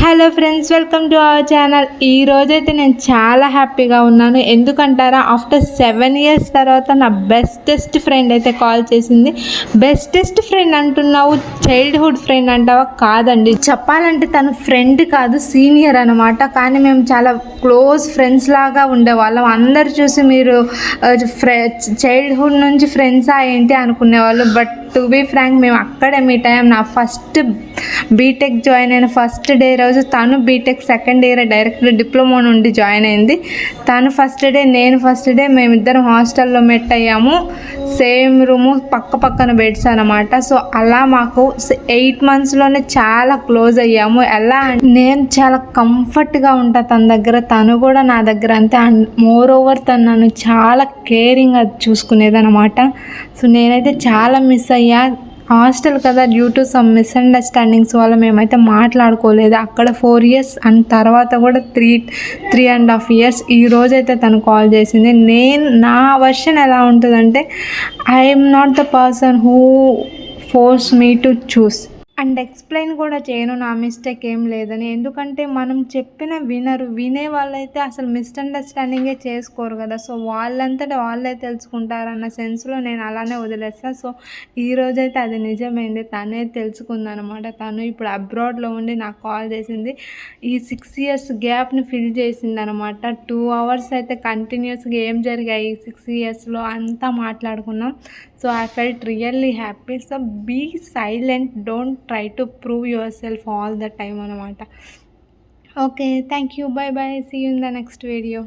Hello friends, welcome to our channel. ఈరోజైతే నేను చాలా హ్యాపీగా ఉన్నాను. ఎందుకంటారా, ఆఫ్టర్ 7 years తర్వాత నా బెస్టెస్ట్ ఫ్రెండ్ అయితే కాల్ చేసింది. బెస్టెస్ట్ ఫ్రెండ్ అంటున్నావు, చైల్డ్హుడ్ ఫ్రెండ్ అంటావా? కాదండి, చెప్పాలంటే తను ఫ్రెండ్ కాదు, సీనియర్ అనమాట. కానీ మేము చాలా క్లోజ్ ఫ్రెండ్స్ లాగా ఉండేవాళ్ళం. అందరు చూసి మీరు చైల్డ్హుడ్ నుంచి ఫ్రెండ్సా ఏంటి అనుకునేవాళ్ళు. బట్ టు బీ ఫ్రాంక్, మేము అక్కడే మీట్ అయ్యాం. నా ఫస్ట్ బీటెక్ జాయిన్ అయిన ఫస్ట్ డే రోజు తను BTech second year direct diploma నుండి జాయిన్ అయింది. తను ఫస్ట్ డే, నేను ఫస్ట్ డే. మేమిద్దరం హాస్టల్లో మెట్ అయ్యాము. సేమ్ రూము, పక్క పక్కన బెడ్స్ అనమాట. సో అలా మాకు 8 monthsలోనే చాలా క్లోజ్ అయ్యాము. ఎలా నేను చాలా కంఫర్ట్గా ఉంటా తన దగ్గర, తను కూడా నా దగ్గర అంతే. అండ్ మోర్ ఓవర్ తను నన్ను చాలా కేరింగ్గా చూసుకునేది అనమాట. సో నేనైతే చాలా మిస్ అయ్యా. హాస్టల్ కదా, డ్యూ టు సమ్ మిస్అండర్స్టాండింగ్స్ వల్ల మేమైతే మాట్లాడుకోలేదు అక్కడ 4 years. అండ్ తర్వాత కూడా 3.5 years. ఈ రోజైతే తను కాల్ చేసింది. నా వర్షన్ ఎలా ఉంటుందంటే, I'm not the person who force me to choose. And explain కూడా చేయను నా మిస్టేక్ ఏం లేదని. ఎందుకంటే మనం చెప్పిన వినే వాళ్ళైతే అసలు మిస్అండర్స్టాండింగే చేసుకోరు కదా. సో వాళ్ళంతటా వాళ్ళే తెలుసుకుంటారన్న సెన్స్లో నేను అలానే వదిలేస్తాను. సో ఈరోజైతే అది నిజమైంది. తనే తెలుసుకుందనమాట. తను ఇప్పుడు అబ్రాడ్లో ఉండి నాకు కాల్ చేసింది. ఈ 6 years గ్యాప్ని ఫిల్ చేసింది అనమాట. 2 hours అయితే కంటిన్యూస్గా ఏం జరిగాయి ఈ 6 yearsలో అంతా మాట్లాడుకున్నాం. So I felt really happy. So be silent, don't try to prove yourself all the time అనమాట. Okay, thank you, bye bye, see you in the next video.